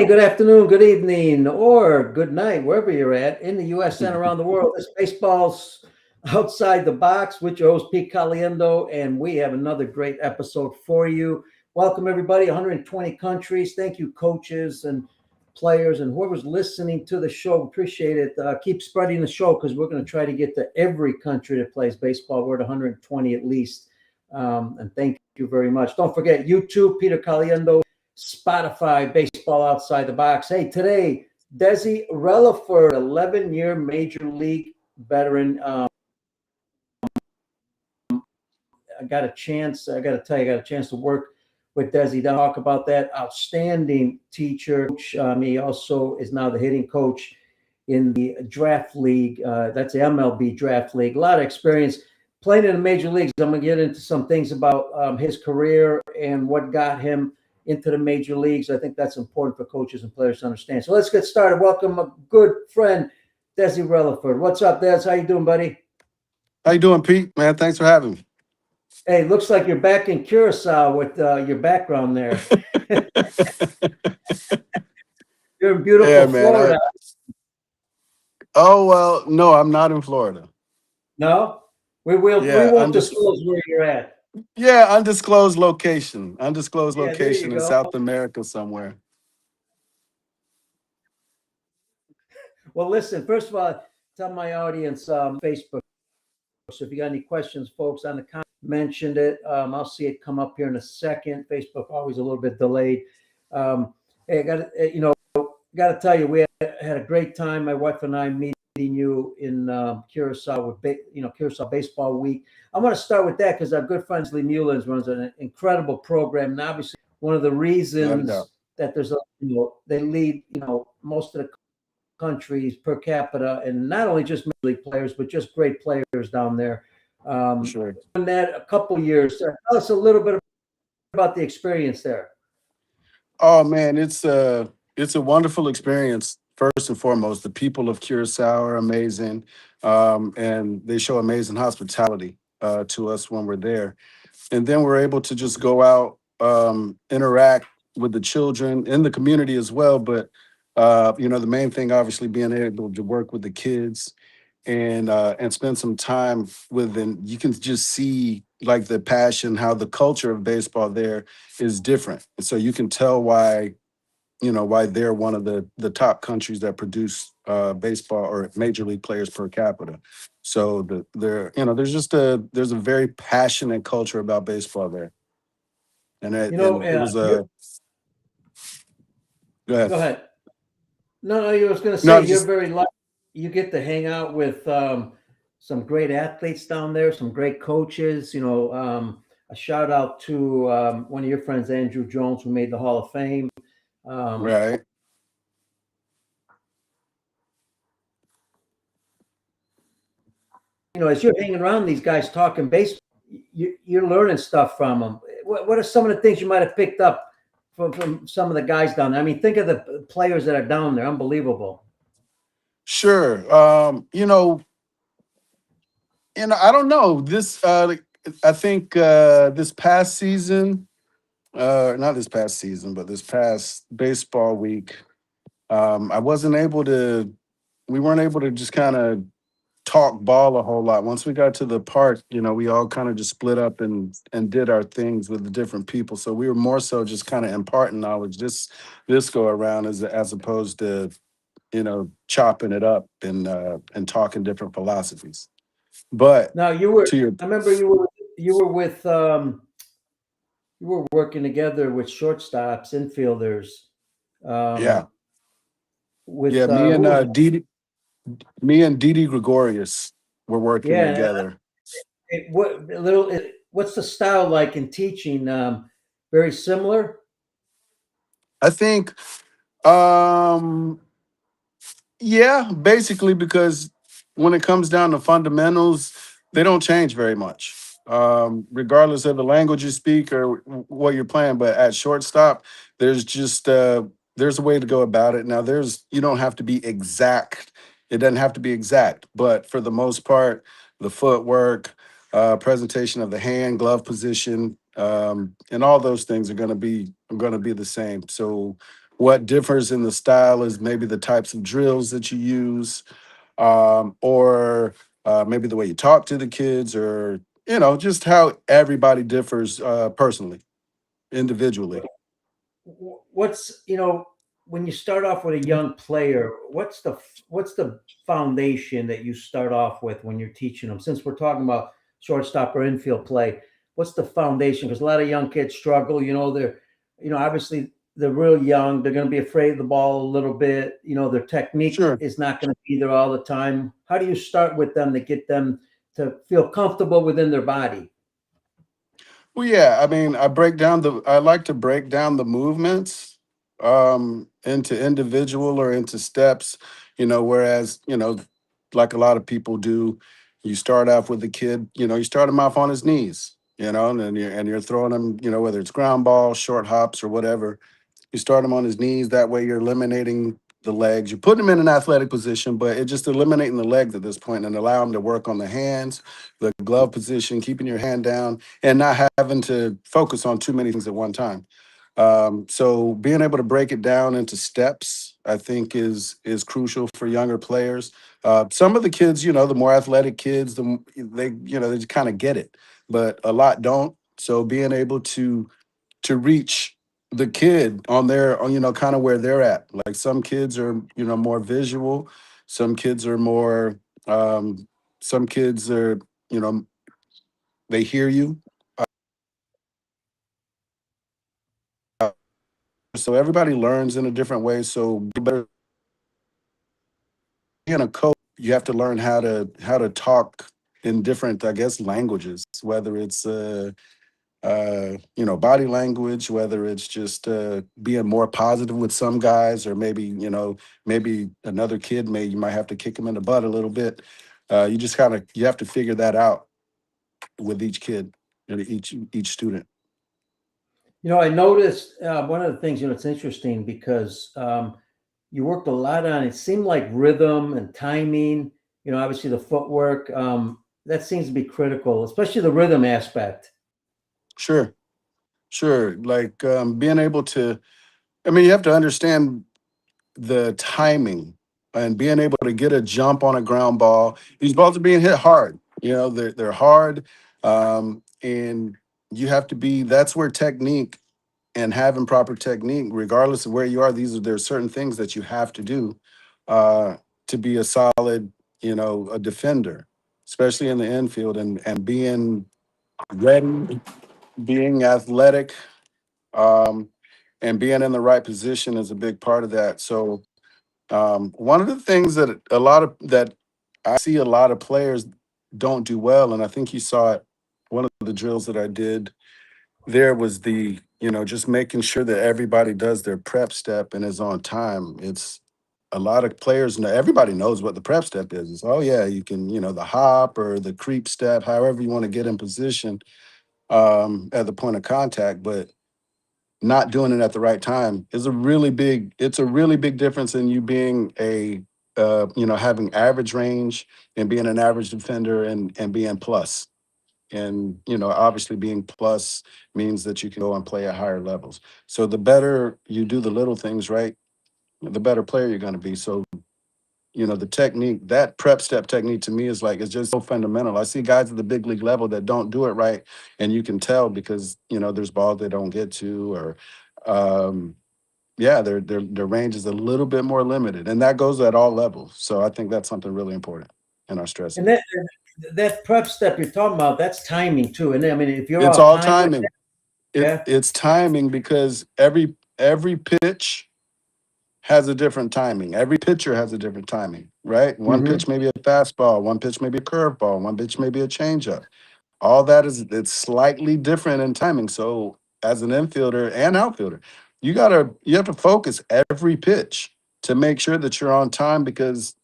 morning, good afternoon, good evening, or good night, wherever you're at in the U.S. and around the world. This baseball's outside the box with your host Pete Caliendo, and we have another great episode for you. Welcome everybody, 120 countries. Thank you, coaches and players and whoever's listening to the show. Appreciate it. Keep spreading the show because we're going to try to get to every country that plays baseball. We're at 120 at least. And thank you very much. Don't forget YouTube, Peter Caliendo. Spotify, Baseball Outside the Box. Hey, today, Desi Relaford, 11-year Major League veteran. I got a chance to work with Desi. Talk about that. Outstanding teacher. He also is now the hitting coach in the draft league. That's the MLB draft league. A lot of experience playing in the major leagues. I'm going to get into some things about his career and what got him into the major leagues. I think that's important for coaches and players to understand. So let's get started. Welcome a good friend, Desi Relaford. What's up, Des? How you doing, buddy? How you doing, Pete? Man, thanks for having me. Hey, looks like you're back in Curacao with your background there. You're in beautiful Florida. Well, no, I'm not in Florida. No? We won't disclose where you're at. Yeah, undisclosed location. Undisclosed location in South America somewhere. Well, listen, first of all, tell my audience Facebook. So if you got any questions, folks, on the comment, mentioned it. I'll see it come up here in a second. Facebook always a little bit delayed. Hey, I got to tell you, we had a great time. My wife and I meeting you in Curacao with Curacao Baseball Week. I want to start with that because our good friend Lee Mullins runs an incredible program, and obviously one of the reasons that there's they lead most of the countries per capita, and not only just major league players, but just great players down there. Sure. In that a couple years, tell us a little bit about the experience there. Oh man, it's a wonderful experience. First and foremost, the people of Curacao are amazing, and they show amazing hospitality to us when we're there. And then we're able to just go out, interact with the children in the community as well. But the main thing, obviously, being able to work with the kids and spend some time with them. You can just see like the passion, how the culture of baseball there is different. And so you can tell why they're one of the top countries that produce baseball or major league players per capita. So there's a very passionate culture about baseball there. And it was a go ahead. No, I was going to say you're very lucky. You get to hang out with some great athletes down there, some great coaches. A shout out to one of your friends, Andrew Jones, who made the Hall of Fame. Right. As you're hanging around these guys talking baseball, you're learning stuff from them. What are some of the things you might have picked up from some of the guys down there? I mean, think of the players that are down there. Unbelievable. Sure. I don't know. I think this past season, not this past season, but this past baseball week, we weren't able to just kind of talk ball a whole lot. Once we got to the park, we all kind of just split up and did our things with the different people. So we were more so just kind of imparting knowledge this go around as opposed to chopping it up and talking different philosophies. But now I remember you were with you were working together with shortstops, infielders. Me and Didi Gregorius were working together. What's the style like in teaching? Very similar? I think yeah, basically, because when it comes down to fundamentals, they don't change very much, regardless of the language you speak or what you're playing. But at shortstop, there's just there's a way to go about it. Now, you don't have to be exact. It doesn't have to be exact, but for the most part, the footwork, presentation of the hand, glove position, and all those things are going to be the same. So What differs in the style is maybe the types of drills that you use, or maybe the way you talk to the kids, or just how everybody differs personally, individually. What's when you start off with a young player, what's the foundation that you start off with when you're teaching them? Since we're talking about shortstop or infield play, what's the foundation? Because a lot of young kids struggle. They're obviously they're real young. They're going to be afraid of the ball a little bit. Their technique Sure. is not going to be there all the time. How do you start with them to get them to feel comfortable within their body? Well, yeah, I mean, I like to break down the movements into individual or into steps, whereas, like a lot of people do, you start off with the kid, you start him off on his knees, and then you're throwing him, whether it's ground ball, short hops or whatever. You start him on his knees. That way, you're eliminating the legs. You're putting him in an athletic position, but it's just eliminating the legs at this point and allow him to work on the hands, the glove position, keeping your hand down, and not having to focus on too many things at one time. So being able to break it down into steps, I think, is crucial for younger players. Some of the kids, the more athletic kids, they just kind of get it, but a lot don't. So being able to reach the kid on their on kind of where they're at, like some kids are more visual, some kids are more um some kids are you know they hear you, uh, so everybody learns in a different way. So better being a coach, you have to learn how to talk in different, I guess, languages, whether it's body language, whether it's just being more positive with some guys, or maybe another kid, you might have to kick him in the butt a little bit. You just you have to figure that out with each kid and each student. I noticed one of the things, it's interesting because you worked a lot on it. Seemed like rhythm and timing, obviously the footwork, that seems to be critical, especially the rhythm aspect. Sure, sure. Like being able to, I mean, you have to understand the timing and being able to get a jump on a ground ball. These balls are being hit hard. They're hard, and you have to be. That's where technique and having proper technique, regardless of where you are, there's certain things that you have to do uh, to be a solid, a defender, especially in the infield, and being ready, being athletic, um, and being in the right position is a big part of that. So one of the things that I see a lot of players don't do well, and I think you saw it. One of the drills that I did there was just making sure that everybody does their prep step and is on time. It's a lot of players know, everybody knows what the prep step is. It's, oh yeah, you can, the hop or the creep step, however you want to get in position at the point of contact, but not doing it at the right time is it's a really big difference in you being having average range and being an average defender and being plus. And obviously being plus means that you can go and play at higher levels. So the better you do the little things right, the better player you're going to be. So the technique, that prep step technique, to me is like, it's just so fundamental. I see guys at the big league level that don't do it right, and you can tell because there's balls they don't get to, or um yeah, their range is a little bit more limited, and that goes at all levels. So I think that's something really important in our And stressing. that prep step you're talking about, that's timing too. And I mean, if you're It's off all time with timing. that, yeah. It's timing, because every pitch has a different timing. Every pitcher has a different timing, right? One Hmm. pitch may be a fastball, one pitch may be a curveball, one pitch may be a changeup. All that it's slightly different in timing. So as an infielder and outfielder, you have to focus every pitch to make sure that you're on time, because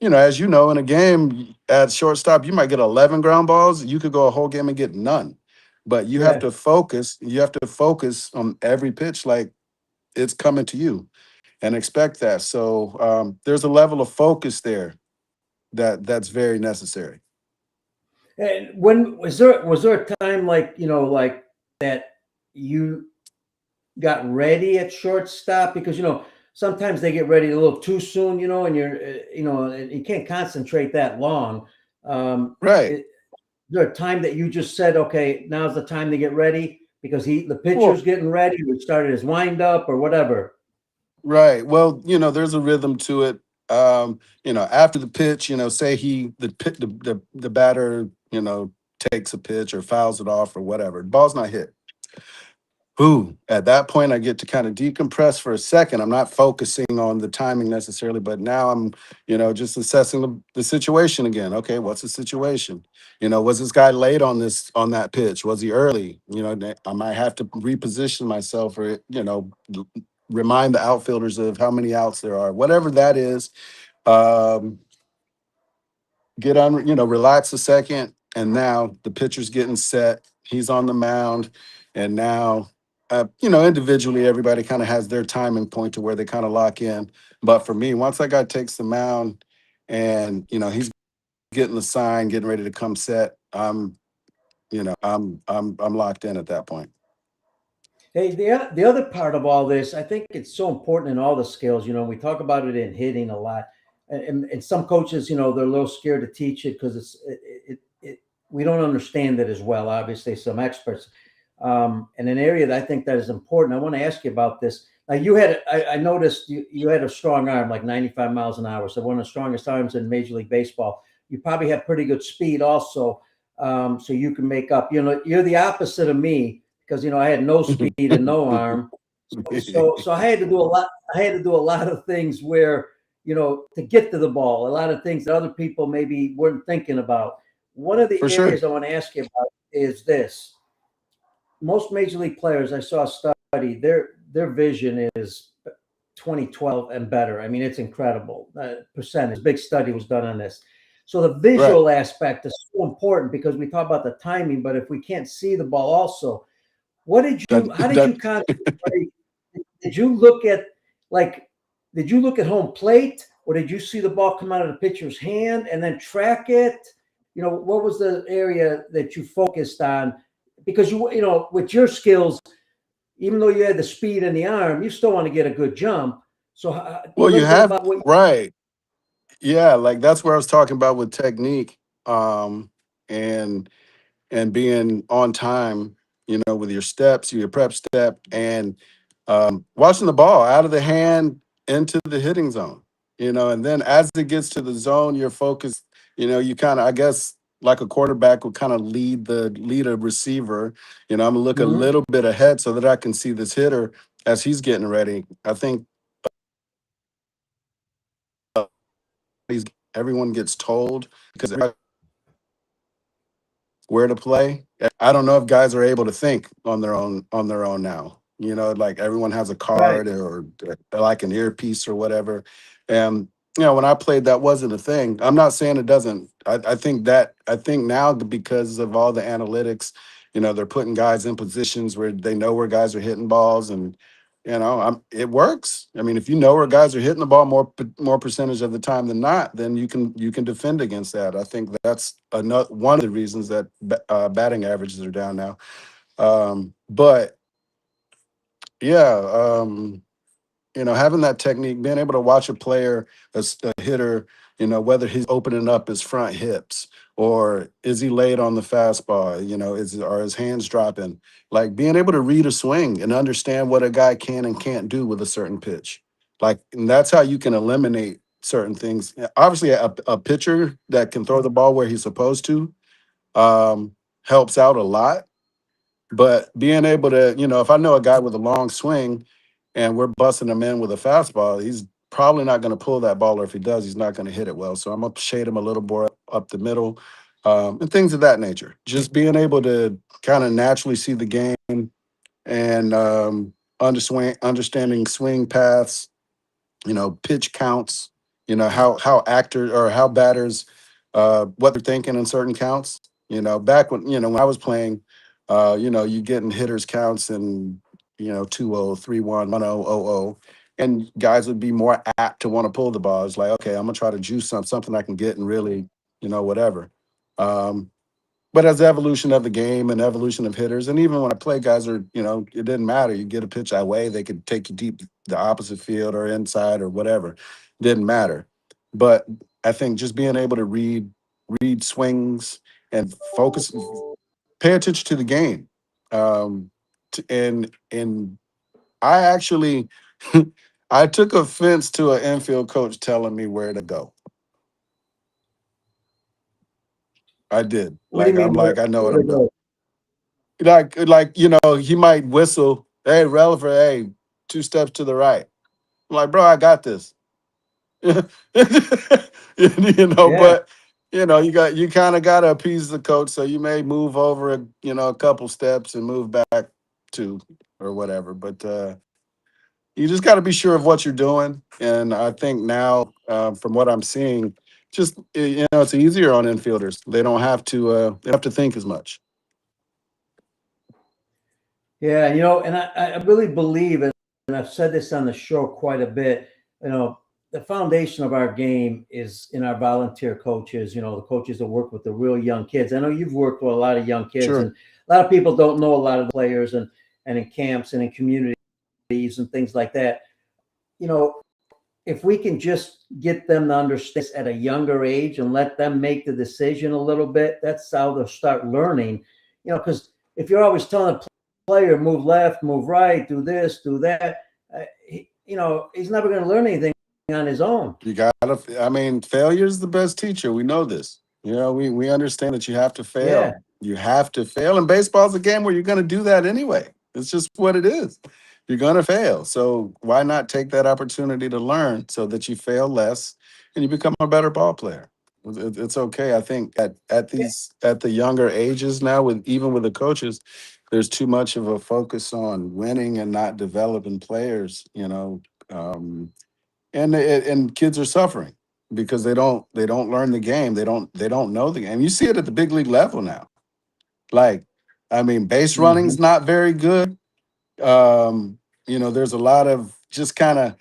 as in a game at shortstop, you might get 11 ground balls. You could go a whole game and get none. But you have Yeah. to focus. You have to focus on every pitch like it's coming to you, and expect that. So there's a level of focus there that's very necessary. And when was there a time like like that you got ready at shortstop? Because sometimes they get ready a little too soon, and and you can't concentrate that long. Right. Is there a time that you just said, okay, now's the time to get ready because the pitcher's Well, getting ready, we started his wind up or whatever? right. Well, there's a rhythm to it. After the pitch, say the batter, takes a pitch or fouls it off or whatever. The ball's not hit. Boo. At that point, I get to kind of decompress for a second. I'm not focusing on the timing necessarily, but now I'm, just assessing the situation again. Okay, what's the situation? Was this guy late on that pitch? Was he early? I might have to reposition myself or, remind the outfielders of how many outs there are, whatever that is. Um, get on, relax a second. And now the pitcher's getting set. He's on the mound. And now, individually, everybody kind of has their timing point to where they kind of lock in. But for me, once that guy takes the mound and, he's getting the sign, getting ready to come set, I'm locked in at that point. Hey, the other part of all this, I think it's so important in all the skills. We talk about it in hitting a lot, and some coaches, they're a little scared to teach it because we don't understand it as well. Obviously, some experts, and an area that I think that is important. I want to ask you about this. Now, I noticed you had a strong arm, like 95 miles an hour, so one of the strongest arms in Major League Baseball. You probably have pretty good speed, also, so you can make up. You're the opposite of me because I had no speed and no arm. So I had to do a lot. I had to do a lot of things where to get to the ball. A lot of things that other people maybe weren't thinking about. One of the For sure. areas I want to ask you about is this: most major league players I saw study their vision is 2012 and better. I mean, it's incredible percentage. Big study was done on this. So the Right. visual aspect is so important because we talk about the timing, but if we can't see the ball, also, That how did you that concentrate? Did you look at like did you look at home plate or did you see the ball come out of the pitcher's hand and then track it? What was the area that you focused on? Because with your skills, even though you had the speed and the arm, you still want to get a good jump. So a well, you little bit have about what. right. Yeah, like that's where I was talking about with technique, and being on time, with your steps, your prep step, and watching the ball out of the hand into the hitting zone. And then as it gets to the zone, you're focused. You kind of, I guess, like a quarterback would kind of lead a receiver. I'm gonna look a Mhm. little bit ahead so that I can see this hitter as he's getting ready. I think he's everyone gets told because where to play. I don't know if guys are able to think on their own now. Like everyone has a Right. card or like an earpiece or whatever. And when I played, that wasn't a thing. I'm not saying it doesn't. I think now because of all the analytics, they're putting guys in positions where they know where guys are hitting balls, and it works. I mean, if you know where guys are hitting the ball more percentage of the time than not, then you can defend against that. I think that's another one of the reasons that batting averages are down now. But yeah, having that technique, being able to watch a player, a hitter, whether he's opening up his front hips or is he late on the fastball, are his hands dropping, like being able to read a swing and understand what a guy can and can't do with a certain pitch. Like, and that's how you can eliminate certain things. Obviously, a pitcher that can throw the ball where he's supposed to helps out a lot, but being able to, if I know a guy with a long swing and we're busting him in with a fastball, he's probably not going to pull that ball, or if he does, he's not going to hit it well. So I'm going to shade him a little more up the middle, and things of that nature. Just being able to kind of naturally see the game and understanding swing paths, pitch counts, how actors or how batters, what they're thinking in certain counts. Back when I was playing, you getting hitters counts and 2-0, 3-1, 1-0, 0-0, and guys would be more apt to want to pull the ball. It's like, okay, I'm gonna try to juice something I can get and really, whatever. Um, but as the evolution of the game and evolution of hitters, and even when I play, guys are, it didn't matter. You get a pitch away, they could take you deep the opposite field or inside or whatever. Didn't matter. But I think just being able to read swings and focus, pay attention to the game. And I actually I took offense to an infield coach telling me where to go. I did. What do you I'm mean? like, I know what Where I'm to doing. go? Like he might whistle, hey, relevant, hey, 2 steps to the right. I'm like, bro, I got this. Yeah. But you kind of got to appease the coach, so you may move over a couple steps and move back two or whatever. But you just got to be sure of what you're doing. And I think now, from what I'm seeing, just it's easier on infielders. They don't have to think as much. Yeah, and I really believe, and I've said this on the show quite a bit, the foundation of our game is in our volunteer coaches, the coaches that work with the real young kids. I know you've worked with a lot of young kids, Sure. and a lot of people don't know a lot of the players and in camps and in communities and things like that. You know, if we can just get them to understand at a younger age and let them make the decision a little bit, that's how they'll start learning. Because if you're always telling a player move left, move right, do this, do that, he's never going to learn anything on his own. You gotta. I mean, failure is the best teacher. We know this. We understand that you have to Yeah, fail. You have to fail, and baseball's a game where you're going to do that anyway. It's just what it is. You're going to fail. So why not take that opportunity to learn so that you fail less and you become a better ball player? It's okay. I think at the younger ages now, with the coaches, there's too much of a focus on winning and not developing players. And kids are suffering because they don't learn the game. They don't know the game. You see it at the big league level now. Like, I mean, base hmm running's not very good. There's a lot of just kind of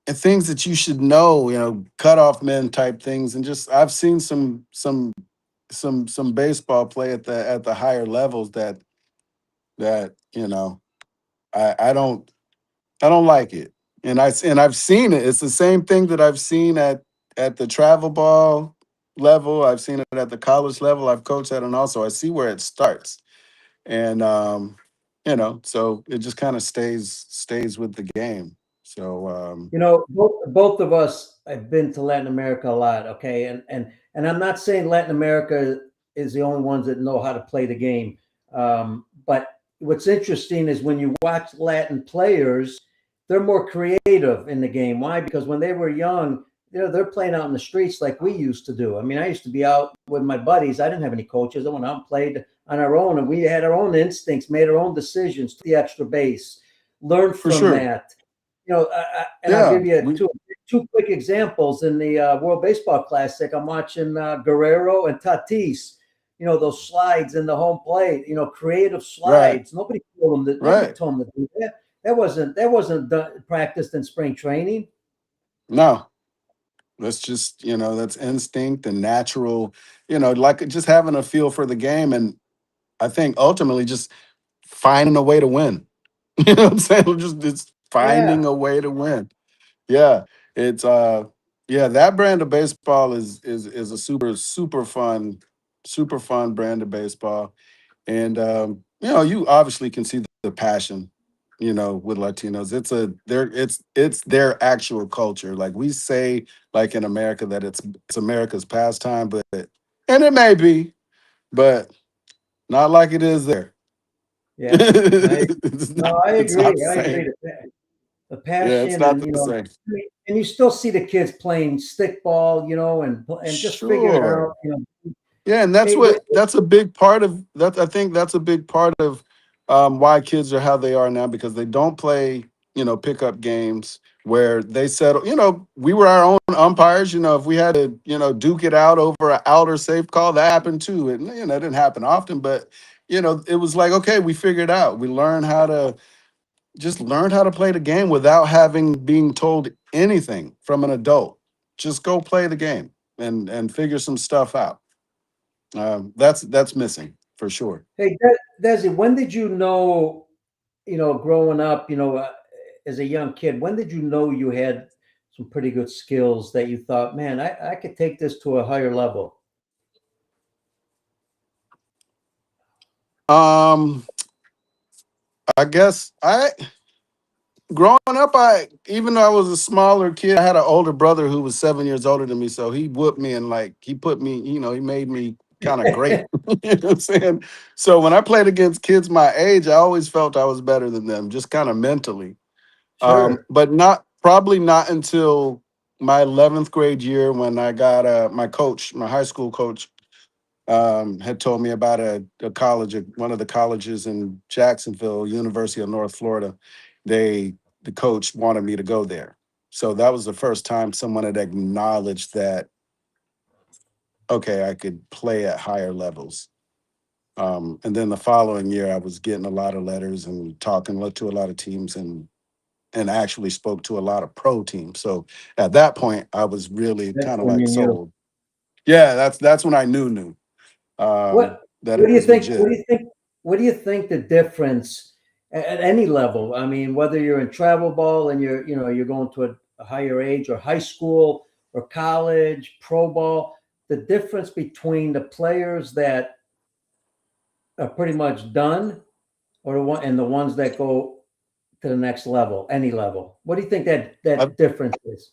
things that you should know, cutoff men type things. And just I've seen some baseball play at the higher levels that I don't like it. And I've seen it. It's the same thing that I've seen at the travel ball level. I've seen it at the college level. I've coached at, and also I see where it starts. And so it just kind of stays with the game. So both of us have been to Latin America a lot, okay, and I'm not saying Latin America is the only ones that know how to play the game, but what's interesting is when you watch Latin players, they're more creative in the game. Why? Because when they were young, they're playing out in the streets like we used to do. I mean, I used to be out with my buddies. I didn't have any coaches. I went out and played on our own, and we had our own instincts, made our own decisions, to the extra base, learned for from sure, that. And I'll yeah, give you two quick examples. In the World Baseball Classic, I'm watching Guerrero and Tatis. Those slides in the home plate. Creative right, slides. Nobody told them that. Nobody right. told them to do that. That wasn't practiced in spring training. No, that's instinct and natural. Like just having a feel for the game, and I think ultimately just finding a way to win. You know what I'm saying? Just it's Yeah. finding a way to win. Yeah. It's yeah, that brand of baseball is a super fun brand of baseball. And you obviously can see the passion, with Latinos. It's their actual culture. Like we say, like in America, that it's America's pastime, but and it may be, but not like it is there. Yeah. I it's no, not I it's not agree. the I same. agree. The Yeah, it's passion, not and the same. and you still see the kids playing stickball, and just figuring Sure. out, Yeah, and that's hey, what that's a big part of that. I think that's a big part of why kids are how they are now because they don't play, pickup games where they settle. We were our own umpires. If we had to, duke it out over an out or safe call, that happened too. And it didn't happen often, but it was like okay, we figured out. We learned how to play the game without having being told anything from an adult. Just go play the game and figure some stuff out. That's missing for sure. Hey, Desi, when did you know, growing up, as a young kid, when did you know you had some pretty good skills that you thought, man, I could take this to a higher level? Um, I guess I growing up, I even though I was a smaller kid, I had an older brother who was 7 years older than me. So he whooped me and like he put me, he made me kind of great. You know what I'm saying? So when I played against kids my age, I always felt I was better than them, just kind of mentally. Sure. But not probably not until my 11th grade year when I got my coach, my high school coach, had told me about a college, one of the colleges in Jacksonville, University of North Florida. They, the coach wanted me to go there. So that was the first time someone had acknowledged that, okay, I could play at higher levels. And then the following year, I was getting a lot of letters and talking to a lot of teams and actually spoke to a lot of pro teams. So at that point, I was really That's kind of when like you knew. sold. Yeah, that's when I knew What that what it do you was think? What legit. do you think? What do you think the difference at any level? I mean, whether you're in travel ball and you're going to a higher age, or high school or college, pro ball, the difference between the players that are pretty much done, or the ones that go to the next level, any level. What do you think I, that difference is?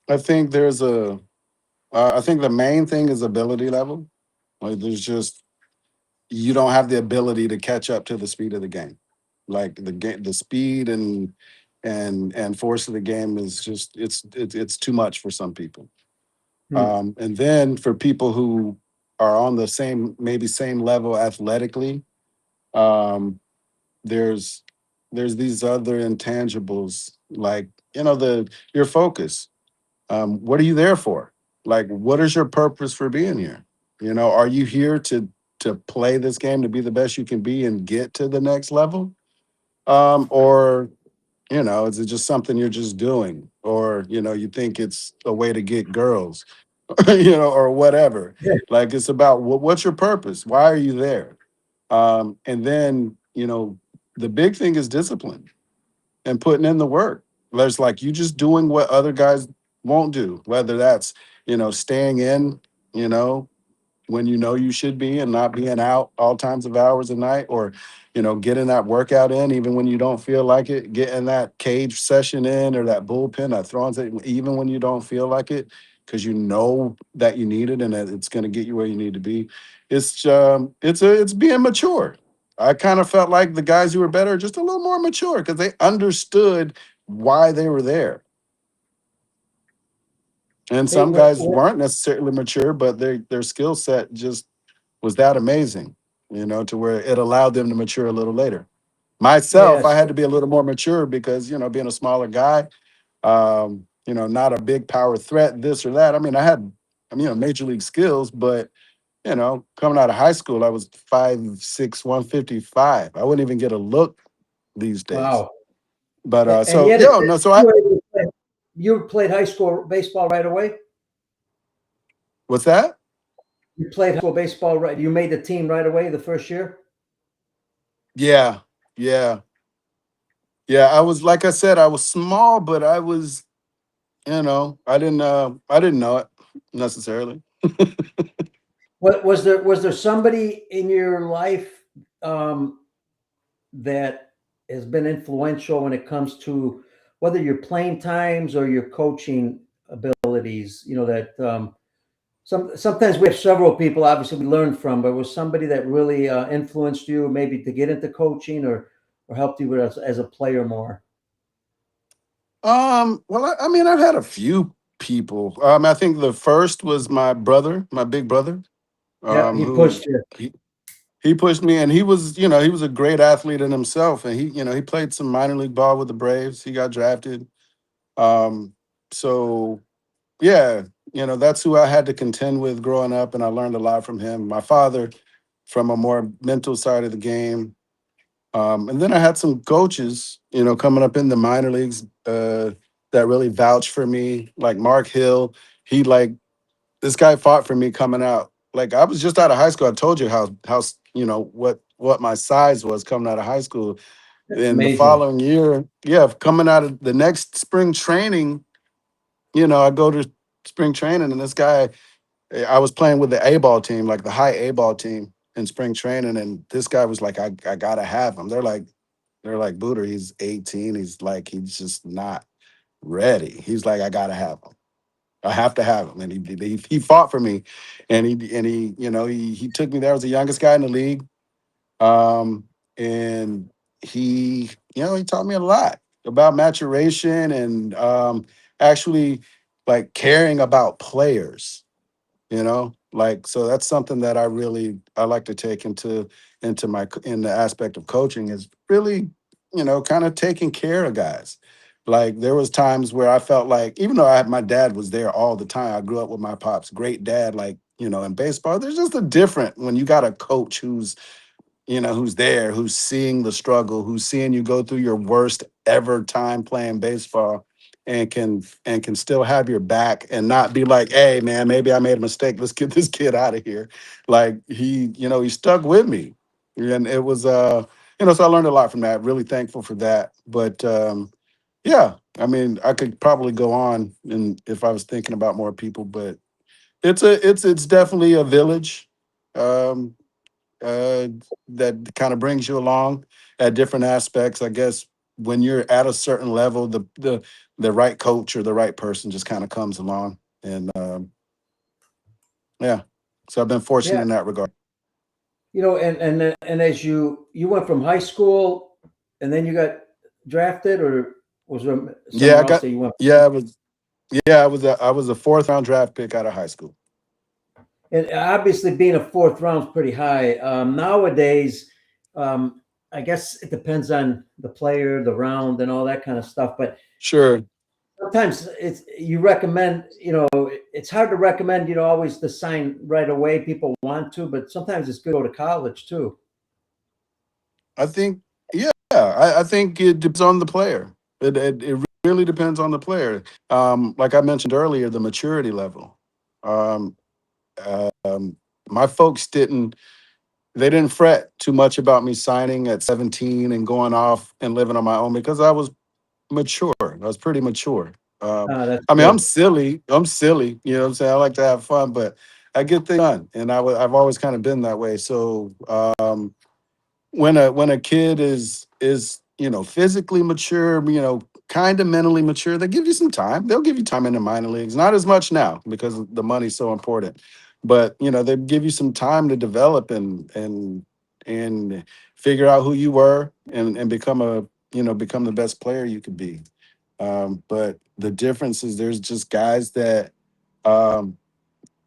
I think there's I think the main thing is ability level. Like there's just you don't have the ability to catch up to the speed of the game. Like the speed and force of the game is just it's too much for some people. Hmm. And then for people who are on the same maybe same level athletically, um, there's there's these other intangibles like the your focus. What are you there for? Like, what is your purpose for being here? Are you here to play this game to be the best you can be and get to the next level? Or is it just something you're just doing? Or you think it's a way to get girls, or whatever. Like it's about what's your purpose? Why are you there? And then the big thing is discipline and putting in the work. There's like you just doing what other guys won't do, whether that's, staying in, you know, when you know you should be and not being out all times of hours a night, or, getting that workout in even when you don't feel like it, getting that cage session in or that bullpen, that throwing even when you don't feel like it, because you know that you need it and that it's going to get you where you need to be. It's being mature. I kind of felt like the guys who were better are just a little more mature because they understood why they were there. And Hey, some guys weren't necessarily mature, but their skill set just was that amazing, to where it allowed them to mature a little later. Myself, I yes. had to be a little more mature because, being a smaller guy, not a big power threat, this or that. I mean, major league skills, but coming out of high school, I was 5'6", 155. I wouldn't even get a look these days. Wow. But And so yet, yeah, no, so you were able to you played high school baseball right away. what's that? You played high school baseball right. You made the team right away the first year. Yeah, yeah, yeah. I was like I said, I was small, but I was, I didn't know it necessarily. What was there somebody in your life um, that has been influential when it comes to whether your playing times or your coaching abilities? That sometimes we have several people obviously we learn from, but was somebody that really influenced you maybe to get into coaching or helped you with as a player more? Well, I mean, I've had a few people. I think the first was my brother, my big brother, Yeah, he who pushed you. he pushed me, and he was a great athlete in himself, and he played some minor league ball with the Braves. He got drafted. Um, so yeah, that's who I had to contend with growing up, and I learned a lot from him. My father, from a more mental side of the game. And then I had some coaches, coming up in the minor leagues, that really vouched for me, like Mark Hill. He like this guy fought for me coming out. like I was just out of high school. I told you how you know what my size was coming out of high school. That's In the amazing. following year, yeah, coming out of the next spring training, I go to spring training, and this guy, I was playing with the A ball team, like the high A ball team in spring training, and this guy was like, I gotta have him. They're like, Booter, he's 18. He's just not ready. He's like, I gotta have him. I have to have him. And he fought for me, and he took me there. I was the youngest guy in the league, and he taught me a lot about maturation and actually like caring about players. Like, so that's something that I like to take in the aspect of coaching, is really kind of taking care of guys. Like, there was times where I felt like, even though my dad was there all the time, I grew up with my pops, great dad, like, in baseball, there's just a different when you got a coach who's there, who's seeing the struggle, who's seeing you go through your worst ever time playing baseball, and can still have your back and not be like, hey man, maybe I made a mistake. Let's get this kid out of here. Like, he stuck with me. And it was so I learned a lot from that. Really thankful for that. But yeah, I mean, I could probably go on and if I was thinking about more people, but it's definitely a village. Um, uh, that kind of brings you along at different aspects. I guess when you're at a certain level, the right coach or the right person just kind of comes along, and yeah. So I've been fortunate Yeah, in that regard. and as you went from high school, and then you got drafted, or was there Yeah, I somewhere else got. that you went? Yeah, I was a fourth round draft pick out of high school. And obviously, being a fourth round is pretty high. Nowadays, um, I guess it depends on the player, the round, and all that kind of stuff. But Sure. sometimes you recommend, it's hard to recommend, always to sign right away. People want to, but sometimes it's good to go to college too. I think, yeah, I think it depends on the player. It really depends on the player. Like I mentioned earlier, the maturity level. Um, um, my folks they didn't fret too much about me signing at 17 and going off and living on my own because I was mature. I was pretty mature. That's I mean, I'm good. silly. I'm silly. You know what I'm saying? I like to have fun, but I get things done, and I've always kind of been that way. So when a kid is physically mature, kind of mentally mature, they give you some time. They'll give you time in the minor leagues. Not as much now because the money's so important, but they give you some time to develop and figure out who you were and become the best player you could be. But the difference is there's just guys that um,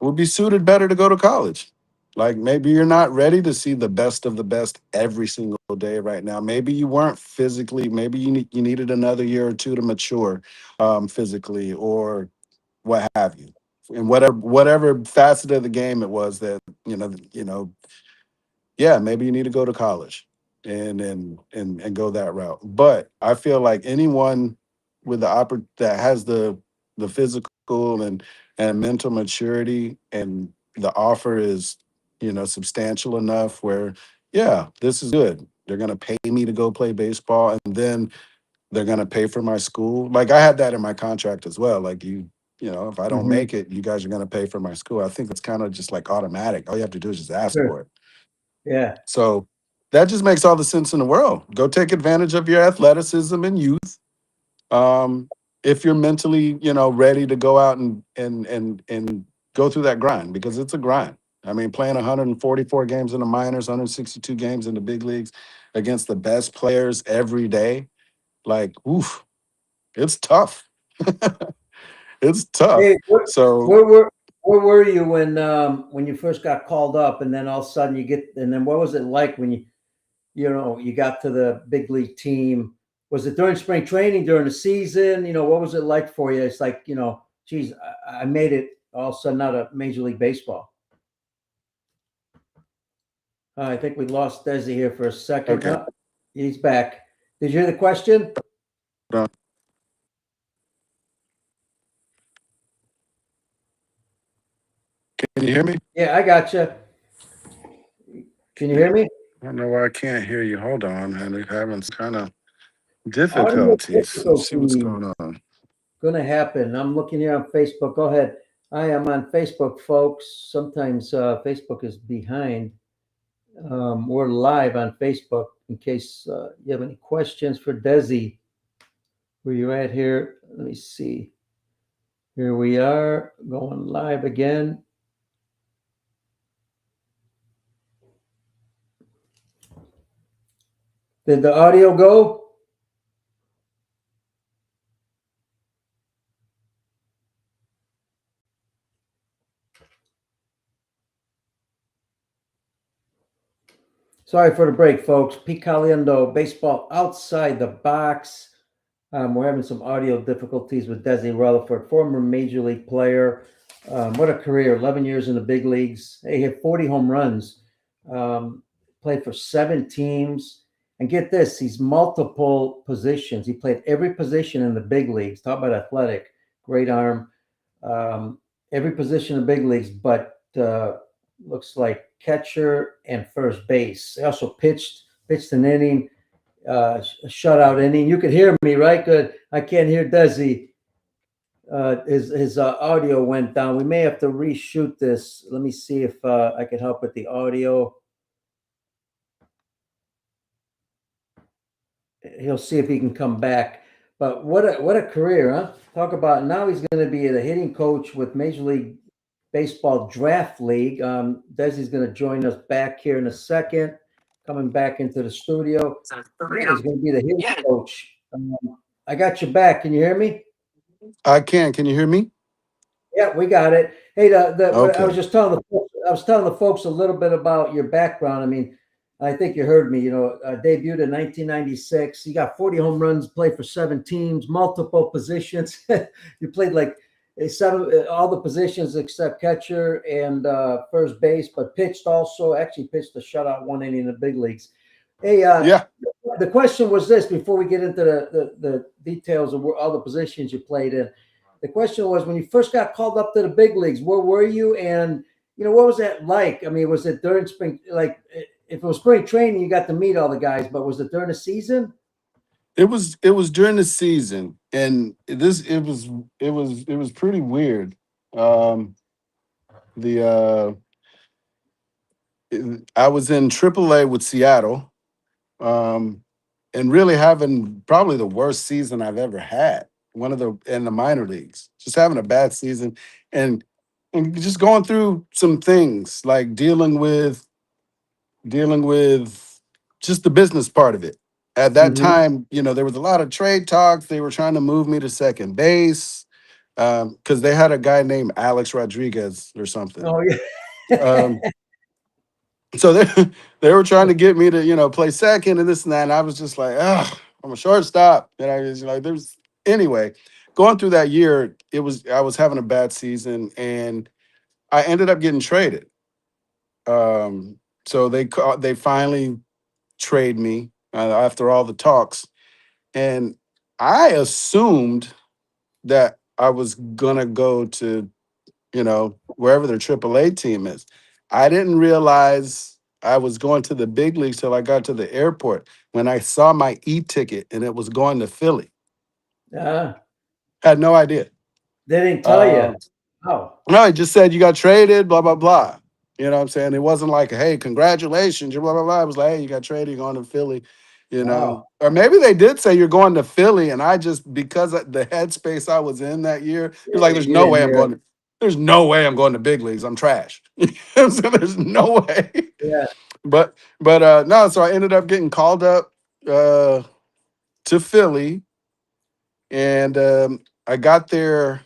would be suited better to go to college. Like, maybe you're not ready to see the best of the best every single day right now. Maybe you weren't physically. Maybe you needed another year or two to mature physically, or what have you. And whatever facet of the game it was that yeah, maybe you need to go to college and go that route. But I feel like anyone with that has the physical and mental maturity, and the offer is substantial enough where, yeah, this is good. They're gonna pay me to go play baseball, and then they're gonna pay for my school. Like, I had that in my contract as well. Like, if I don't Hmm. make it, you guys are gonna pay for my school. I think that's kind of just like automatic. All you have to do is just ask Sure. for it. Yeah. So that just makes all the sense in the world. Go take advantage of your athleticism and youth. Um, if you're mentally, ready to go out and go through that grind, because it's a grind. I mean, playing 144 games in the minors, 162 games in the big leagues against the best players every day, like, oof, it's tough. It's tough. Hey, So where were where were you when you first got called up, and then all of a sudden and then what was it like when you got to the big league team? Was it during spring training, during the season? What was it like for you? It's like, geez, I made it all of a sudden out of Major League Baseball. I think we lost Desi here for a second. okay, No, he's back. Did you hear the question? uh, Can you hear me? Yeah, I got you. Can you hear me? I don't know why I can't hear you. Hold on, man. We're having some kind of Audio difficulties. Let's see what's difficulty going on. going to happen. I'm looking here on Facebook. Go ahead. I am on Facebook, folks. Sometimes Facebook is behind. We're live on Facebook in case you have any questions for Desi. Where you at here? Let me see. Here we are going live again. Did the audio go? Sorry for the break, folks. Pete Caliendo, baseball outside the box. We're having some audio difficulties with Desi Rutherford, former major league player. What a career! 11 years in the big leagues. He hit 40 home runs. Played for 7 teams. And get this, he's multiple positions. He played every position in the big leagues. Talk about athletic, great arm. Um, every position in the big leagues, but looks like catcher and first base. He also pitched an inning, a shutout inning. You can hear me, right? Good. I can't hear Desi. His audio went down. We may have to reshoot this. Let me see if I can help with the audio. He'll see if he can come back. But what a career, huh? Talk about now he's going to be the hitting coach with Major League Baseball Draft League. Desi's going to join us back here in a second, coming back into the studio. Yeah, he's going to be the hitting coach. I got you back. Can you hear me? I can. Can you hear me? Yeah, we got it. Hey, what I was Okay. just telling the folks, I was telling the folks a little bit about your background. I mean, I think you heard me. Debuted in 1996. You got 40 home runs, played for 7 teams, multiple positions. You played like all the positions except catcher and first base, but pitched also. Actually, pitched a shutout 1 inning in the big leagues. Hey, Yeah. the question was this before we get into the details of all the positions you played in. The question was when you first got called up to the big leagues, where were you? And, what was that like? I mean, was it during spring? Like, if it was spring training, you got to meet all the guys, but was it during the season? It was during the season, and it was pretty weird. Um, the I was in AAA with Seattle, um, and really having probably the worst season I've ever had. One of the in the minor leagues, just having a bad season, and and just going through some things like dealing with just the business part of it. At that Mm-hmm. time, there was a lot of trade talks. They were trying to move me to second base because they had a guy named Alex Rodriguez or something. Oh Um, yeah. so they they were trying to get me to play second and this and that. And I was just like, ah, I'm a shortstop. And I was like, there's anyway. Going through that year, I was having a bad season, and I ended up getting traded. So they finally trade me after all the talks, and I assumed that I was gonna go to wherever their AAA team is. I didn't realize I was going to the big leagues till I got to the airport when I saw my e-ticket and it was going to Philly. uh, Had no idea. they didn't tell you. Um, Oh, no, it just said you got traded, blah blah blah. You know what I'm saying? It wasn't like, hey, congratulations, blah blah blah. It was like, hey, you got traded, you're going to Philly. wow. Or maybe they did say you're going to Philly, and I just because of the headspace I was in that year, it was like, there's You no didn't way I'm hear going it. to. There's no way I'm going to big leagues. I'm trash. So there's no way. Yeah. But no, so I ended up getting called up uh, to Philly, and I got there.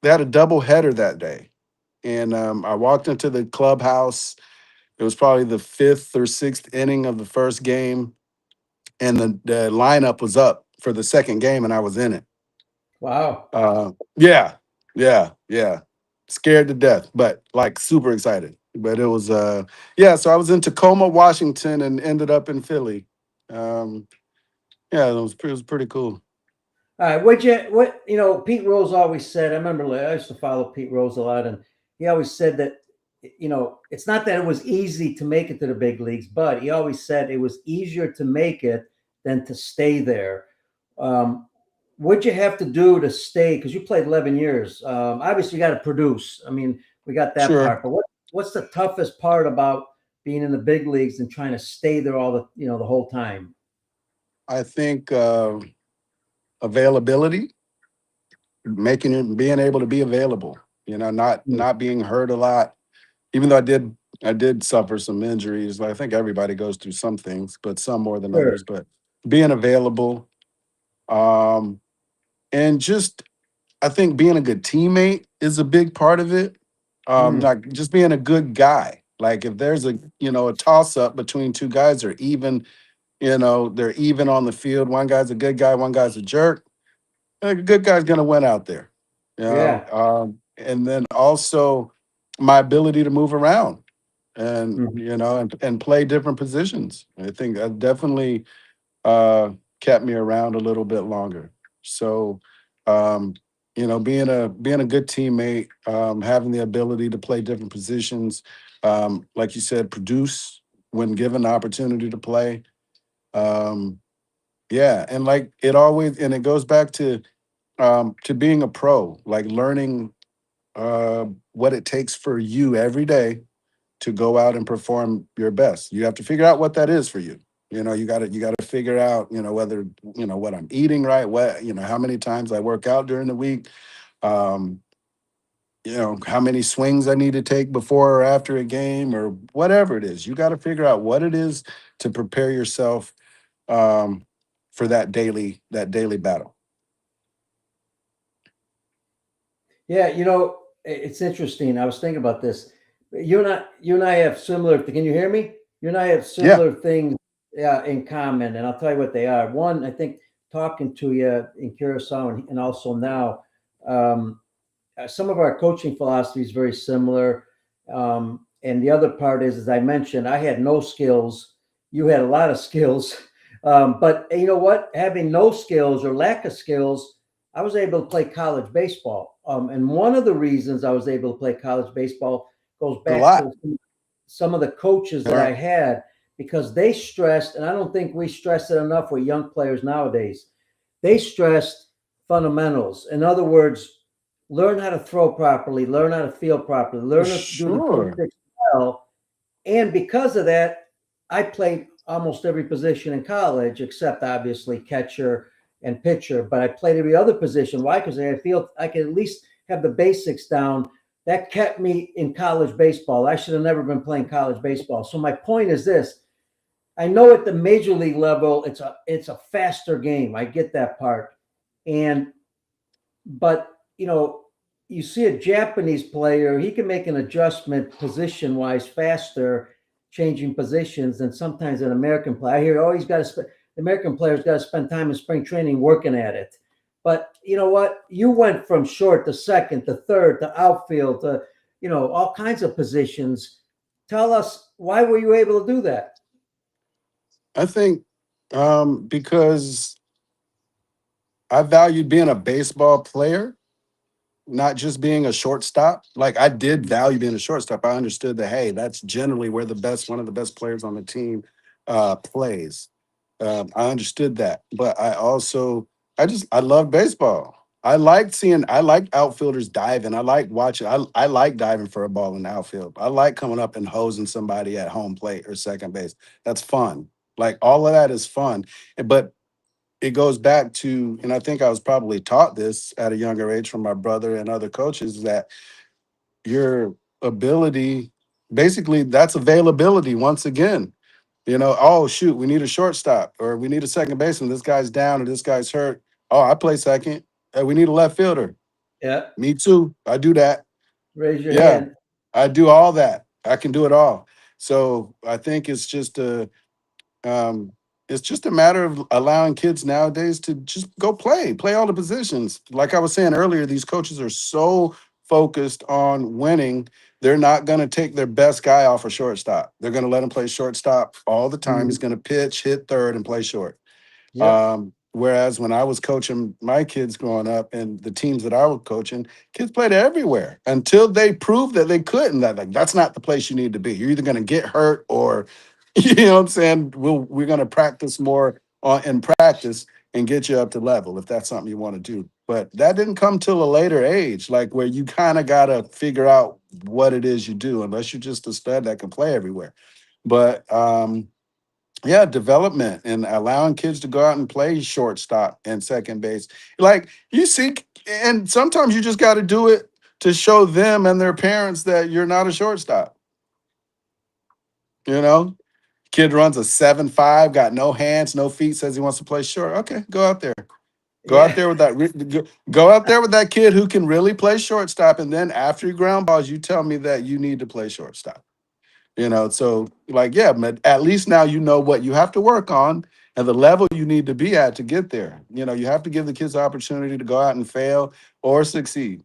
They had a double header that day, and I walked into the clubhouse. It was probably the fifth or sixth inning of the first game, and the lineup was up for the second game, and I was in it. Wow. Yeah, yeah, yeah. Scared to death, but like super excited. But it was yeah. So I was in Tacoma, Washington, and ended up in Philly. Um, yeah, it was pretty cool. All right. Pete Rose always said, I remember I used to follow Pete Rose a lot, and he always said that, it's not that it was easy to make it to the big leagues, but he always said it was easier to make it than to stay there. Um, what'd you have to do to stay? Because you played 11 years. Obviously, you got to produce. I mean, we got that Sure. part. But what's the toughest part about being in the big leagues and trying to stay there all the whole time? I think availability, making it, being able to be available. Mm, Not being hurt a lot. Even though I did suffer some injuries. I think everybody goes through some things, but some more than sure. others. But being available, um, and just I think being a good teammate is a big part of it. Mm, Like just being a good guy. Like if there's a toss up between two guys or even, they're even on the field. One guy's a good guy, one guy's a jerk. A good guy's gonna win out there. yeah. And then also my ability to move around and Mhm. and play different positions. I think that definitely uh, kept me around a little bit longer. So, um, being a good teammate, having the ability to play different positions, like you said, produce when given the opportunity to play. Um, yeah, and like it goes back to being a pro, like learning what it takes for you every day to go out and perform your best. You have to figure out what that is for you. You got to figure out, whether, what I'm eating right, how many times I work out during the week, um, how many swings I need to take before or after a game or whatever it is. You got to figure out what it is to prepare yourself um, for that daily battle. Yeah, it's interesting. I was thinking about this. You and I have similar. Can you hear me? You and I have Yeah, similar things, in common, and I'll tell you what they are. One, I think talking to you in Curacao and also now, um, some of our coaching philosophy is very similar. And the other part is, as I mentioned, I had no skills. You had a lot of skills. But you know what? Having no skills or lack of skills, I was able to play college baseball. And one of the reasons I was able to play college baseball goes a back lot. to some of the coaches that Yeah. I had, because they stressed, and I don't think we stress it enough with young players nowadays. They stressed fundamentals. In other words, learn how to throw properly, learn how to feel properly, learn to do the Sure. basics well. And because of that, I played almost every position in college except obviously catcher and pitcher. But I played every other position. Why? Because I feel I could at least have the basics down. That kept me in college baseball. I should have never been playing college baseball. So my point is this: I know at the major league level, it's a faster game. I get that part, and but you see a Japanese player, he can make an adjustment position wise faster, changing positions than sometimes an American player. I hear, oh, the American player's got to spend time in spring training working at it. But you know what? You went from short to second to third to outfield to all kinds of positions. Tell us, why were you able to do that? I think because I valued being a baseball player, not just being a shortstop. Like I did value being a shortstop. I understood that, hey, that's generally where one of the best players on the team plays. I understood that, but I love baseball. I like outfielders diving. I like watching. I like diving for a ball in the outfield. I like coming up and hosing somebody at home plate or second base. That's fun. Like all of that is fun. But it goes back to, and I think I was probably taught this at a younger age from my brother and other coaches, that your ability, basically, that's availability once again. Oh, shoot, we need a shortstop or we need a second baseman. This guy's down or this guy's hurt. Oh, I play second. Hey, we need a left fielder. Yeah, Me too. I do that. raise your Yeah, hand. I do all that. I can do it all. So I think um, it's just a matter of allowing kids nowadays to just go play all the positions. Like I was saying earlier, these coaches are so focused on winning. They're not going to take their best guy off a shortstop. They're going to let him play shortstop all the time. He's Mhm. going to pitch, hit third, and play short. Yep. Whereas when I was coaching my kids growing up and the teams that I was coaching, kids played everywhere until they proved that they couldn't. That like that's not the place you need to be. You're either going to get hurt or, you know what I'm saying. We're going to practice more on in practice and get you up to level if that's something you want to do. But that didn't come till a later age, like where you kind of got to figure out what it is you do, unless you're just a stud that can play everywhere. But yeah, development and allowing kids to go out and play shortstop and second base. Like you see, and sometimes you just got to do it to show them and their parents that you're not a shortstop. You know, kid runs a 7.5, got no hands, no feet, says he wants to play short. Okay, go out there. Go out Yeah. there with that. Go out there with that kid who can really play shortstop, and then after he ground balls, you tell me that you need to play shortstop. So like, yeah, but at least now you know what you have to work on and the level you need to be at to get there. You have to give the kids the opportunity to go out and fail or succeed.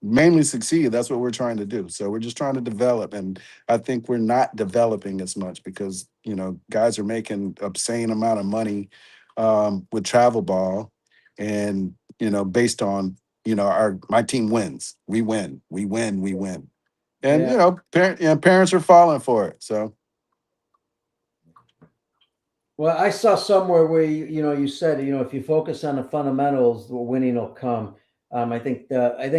Mainly succeed. That's what we're trying to do. So we're just trying to develop. And I think we're not developing as much because, guys are making obscene amount of money with travel ball and, based on, my team wins. We win. We win. We win. And Yeah. parents are falling for it. So Well, I saw somewhere where you said, if you focus on the fundamentals, the winning will come. I think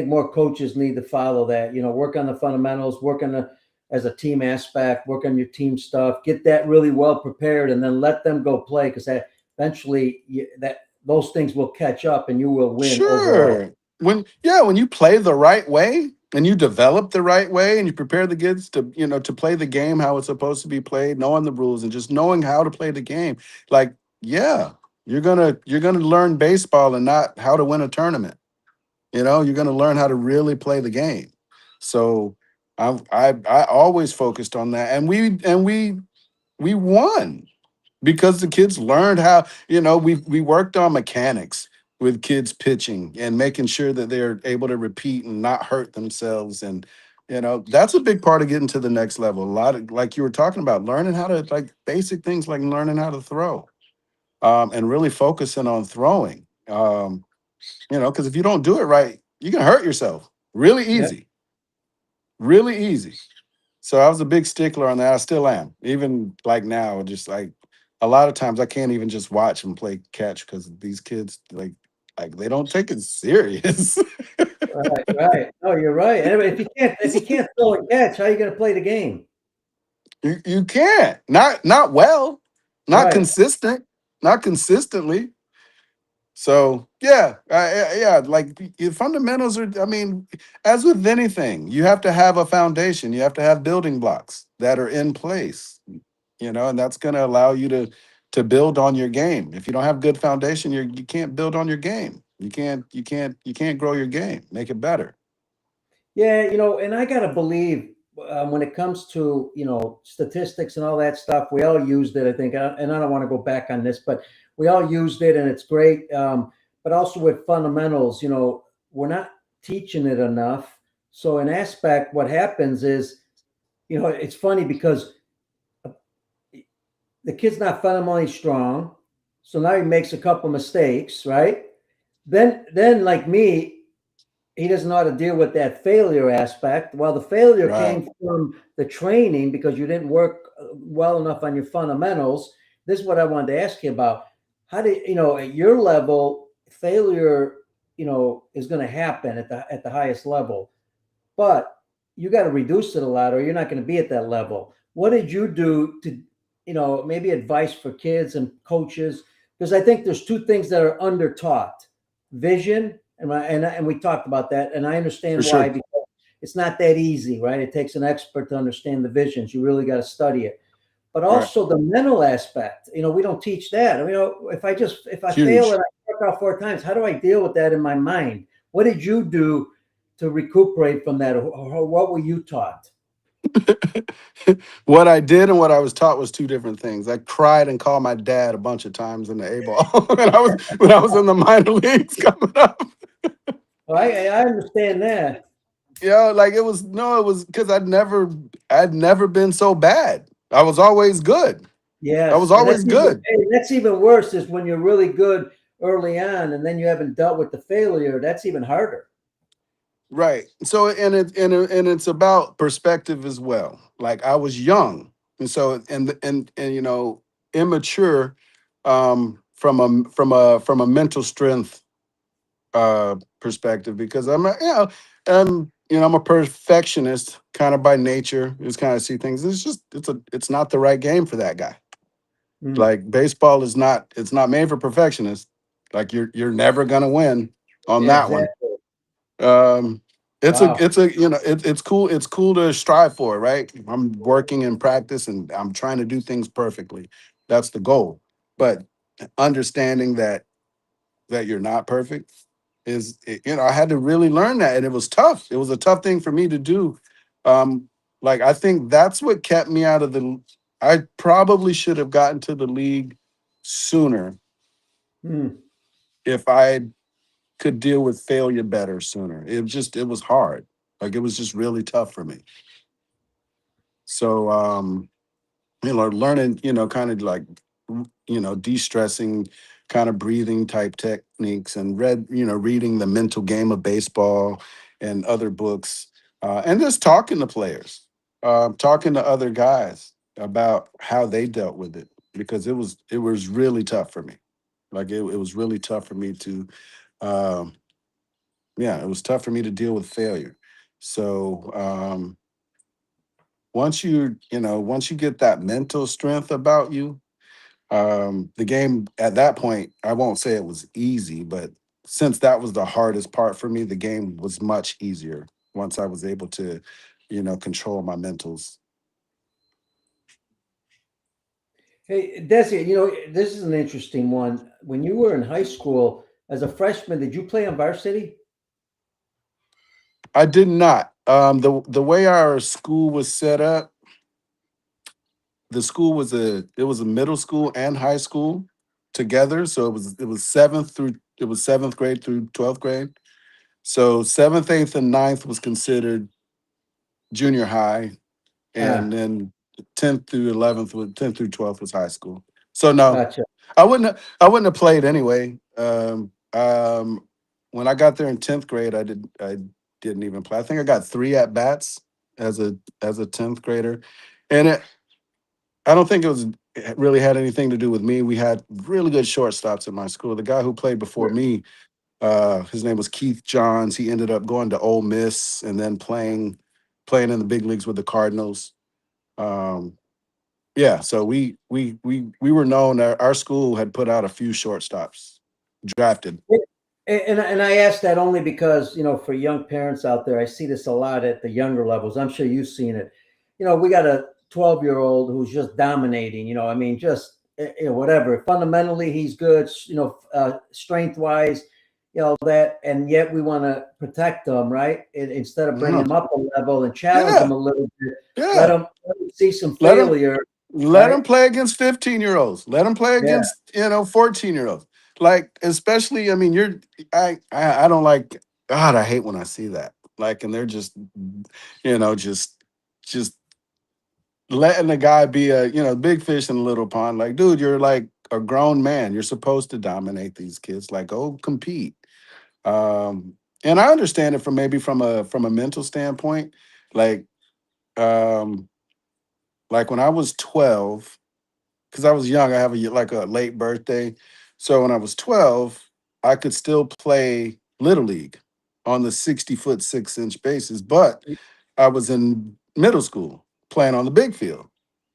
more coaches need to follow that. Work on the fundamentals, work on the as a team aspect, work on your team stuff, get that really well prepared, and then let them go play because that eventually that those things will catch up and you will win overall. sure, when you play the right way and you develop the right way and you prepare the kids to play the game how it's supposed to be played, knowing the rules and just knowing how to play the game, like yeah, you're gonna learn baseball and not how to win a tournament. You're going to learn how to really play the game. So I always focused on that, and we won because the kids learned how. We worked on mechanics with kids pitching and making sure that they're able to repeat and not hurt themselves, and that's a big part of getting to the next level. A lot of, like you were talking about, learning how to, like, basic things like learning how to throw, and really focusing on throwing. Because if you don't do it right, you can hurt yourself really Yeah. easy, really easy. So I was a big stickler on that. I still am, even like now. Just like a lot of times, I can't even just watch and play catch because these kids like they don't take it serious. Right, right. No, you're right. And if you can't throw and catch, how are you going to play the game? You can't, not well, not Right. consistent, not consistently. So yeah, yeah, like the fundamentals are. I mean, as with anything, you have to have a foundation. You have to have building blocks that are in place. And that's going to allow you to build on your game. If you don't have good foundation, you can't build on your game. You can't grow your game, make it better. Yeah, and I gotta believe when it comes to statistics and all that stuff, we all used it. I think, and I don't want to go back on this, but we all used it, and it's great. But also with fundamentals, we're not teaching it enough. So in aspect, what happens is, it's funny because the kid's not fundamentally strong, so now he makes a couple mistakes, right? Then like me, he doesn't know how to deal with that failure aspect. Well, the failure Right. came from the training because you didn't work well enough on your fundamentals. This is what I wanted to ask you about. How do at your level, failure, is going to happen at the highest level, but you got to reduce it a lot, or you're not going to be at that level. What did you do to, maybe advice for kids and coaches? Because I think there's two things that are under taught: vision, and we talked about that, and I For understand why, sure. because it's not that easy, right? It takes an expert to understand the visions. You really got to study it, but Right. also the mental aspect. We don't teach that. I mean, if I fail Huge. and I work out 4 times, how do I deal with that in my mind? What did you do to recuperate from that, or what were you taught? What I did and what I was taught was two different things. I cried and called my dad a bunch of times in the A ball when I was in the minor leagues coming up. Well, I understand that. Like it was no, it was because I'd never been so bad. I was always good. I was Yes, and always good. that's even worse is when you're really good early on, and then you haven't dealt with the failure. That's even harder. Right. So and it's about perspective as well. Like I was young, and so and you know immature from a mental strength perspective because I'm a perfectionist kind of by nature. Just kind of see things. It's not the right game for that guy. Mm, Like baseball is not it's not made for perfectionists. Like you're never gonna win on yeah, that one. exactly. Um, Wow. it's a it's cool to strive for, right? I'm working in practice and I'm trying to do things perfectly. That's the goal. But understanding that you're not perfect I had to really learn that, and it was tough. It was a tough thing for me to do. Um, like I think that's what kept me out of the. I probably should have gotten to the league sooner Mm. if I could deal with failure better sooner. It was hard. Like it was just really tough for me. So learning, kind of like de-stressing, kind of breathing type techniques and reading The Mental Game of Baseball and other books. And just talking to players, talking to other guys about how they dealt with it because it was really tough for me. Like it was really tough for me to um yeah, it was tough for me to deal with failure. So once you get that mental strength about you, the game at that point, I won't say it was easy, but since that was the hardest part for me, the game was much easier once I was able to, control my mentals. Hey, Desi, this is an interesting one. When you were in high school as a freshman, did you play on varsity? I did not. The way our school was set up, the school was a middle school and high school together. So it was seventh grade through 12th grade. So seventh, eighth, and ninth was considered junior high, and Ah, then 10th through 12th was high school. So no, gotcha. I wouldn't have played anyway. When I got there in 10th grade, I didn't even play. I think I got 3 at bats as a 10th grader, and I don't think it really had anything to do with me. We had really good shortstops in my school. The guy who played before me, his name was Keith Johns. He ended up going to Ole Miss and then playing in the big leagues with the Cardinals. Um, yeah, so we were known. Our school had put out a few shortstops drafted. And I ask that only because, for young parents out there, I see this a lot at the younger levels. I'm sure you've seen it. We got a 12-year-old who's just dominating, I mean, just, whatever. Fundamentally, he's good, strength wise, that, and yet we want to protect them, right? Instead of bringing Uh-huh. them up a level and challenge them Yeah, a little bit, yeah. let them see some Let them failure, let right? them play against 15-year-olds. Let them play Yeah. against 14-year-olds. Like especially, I mean, I don't like. God, I hate when I see that. Like, and they're just just letting the guy be a big fish in a little pond. Like, dude, you're like a grown man. You're supposed to dominate these kids. Like, go compete. Um, and I understand it from maybe from a mental standpoint. Like, um, like when I was 12, because I was young, I have like a late birthday. So when I was 12, I could still play Little League on the 60-foot 6-inch bases, but I was in middle school playing on the big field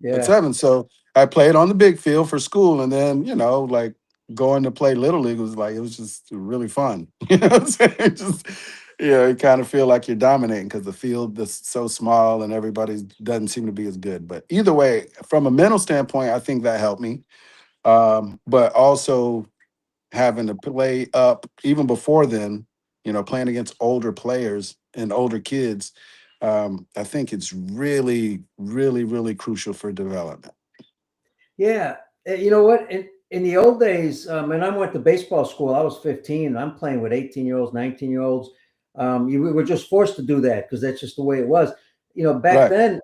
at Yeah. 7. So I played on the big field for school, and then like going to play Little League it was just really fun. You know what I'm saying? Just you kind of feel like you're dominating because the field is so small and everybody doesn't seem to be as good. But either way, from a mental standpoint, I think that helped me. But also having to play up even before then, playing against older players and older kids. I think it's really, really, really crucial for development. Yeah, you know what? In the old days, and I went to baseball school. I was 15. I'm playing with 18-year-olds, 19-year-olds. We were just forced to do that because that's just the way it was. Back Right. then,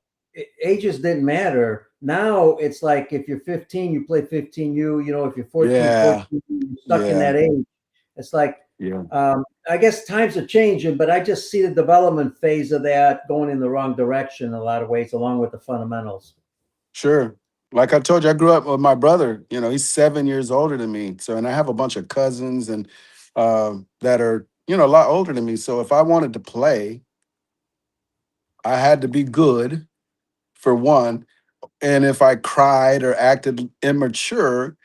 ages didn't matter. Now it's like if you're 15, you play 15U. If you're 14, Yeah, 14, you're stuck in yeah, that age. It's like, yeah. I guess times are changing, but I just see the development phase of that going in the wrong direction in a lot of ways, along with the fundamentals. Sure. Like I told you, I grew up with my brother. He's 7 years older than me. So, and I have a bunch of cousins and that are a lot older than me. So, if I wanted to play, I had to be good for one. And if I cried or acted immature,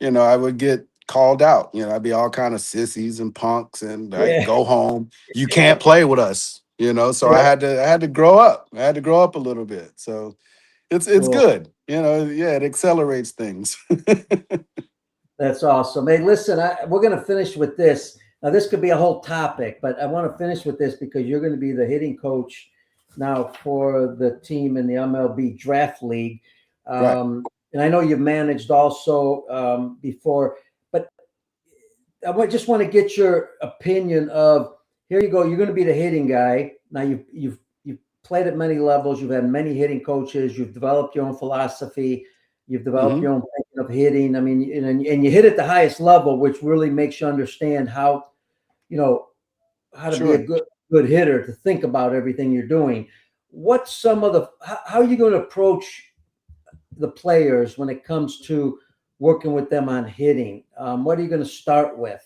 I would get called out. I'd be all kind of sissies and punks, and I Yeah. go home. You can't play with us. So Yeah. I had to grow up. I had to grow up a little bit. So it's Cool. good. Yeah, it accelerates things. That's awesome. Hey, listen, we're going to finish with this. Now, this could be a whole topic, but I want to finish with this because you're going to be the hitting coach now for the team in the MLB Draft League. Right. And I know you've managed also before, but just want to get your opinion of, here you go. You're going to be the hitting guy. Now you've played at many levels. You've had many hitting coaches. You've developed your own philosophy. You've developed Hmm. your own thinking of hitting. I mean, and you hit at the highest level, which really makes you understand you know how to be a Sure. good hitter, to think about everything you're doing. What's some of the how are you going to approach the players when it comes to working with them on hitting? What are you going to start with?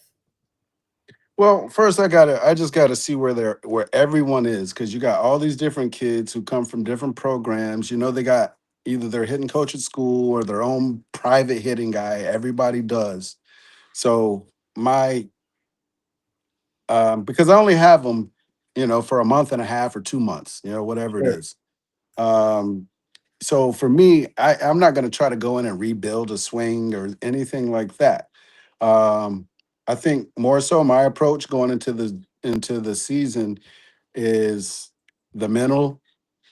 Well, first I just gotta see where everyone is, because you got all these different kids who come from different programs. They got either their hitting coach at school or their own private hitting guy. Everybody does. So my because I only have them, for a month and a half or 2 months, whatever it Sure. is. Um, so for me, I'm not going to try to go in and rebuild a swing or anything like that. Um, I think more so my approach going into the season is the mental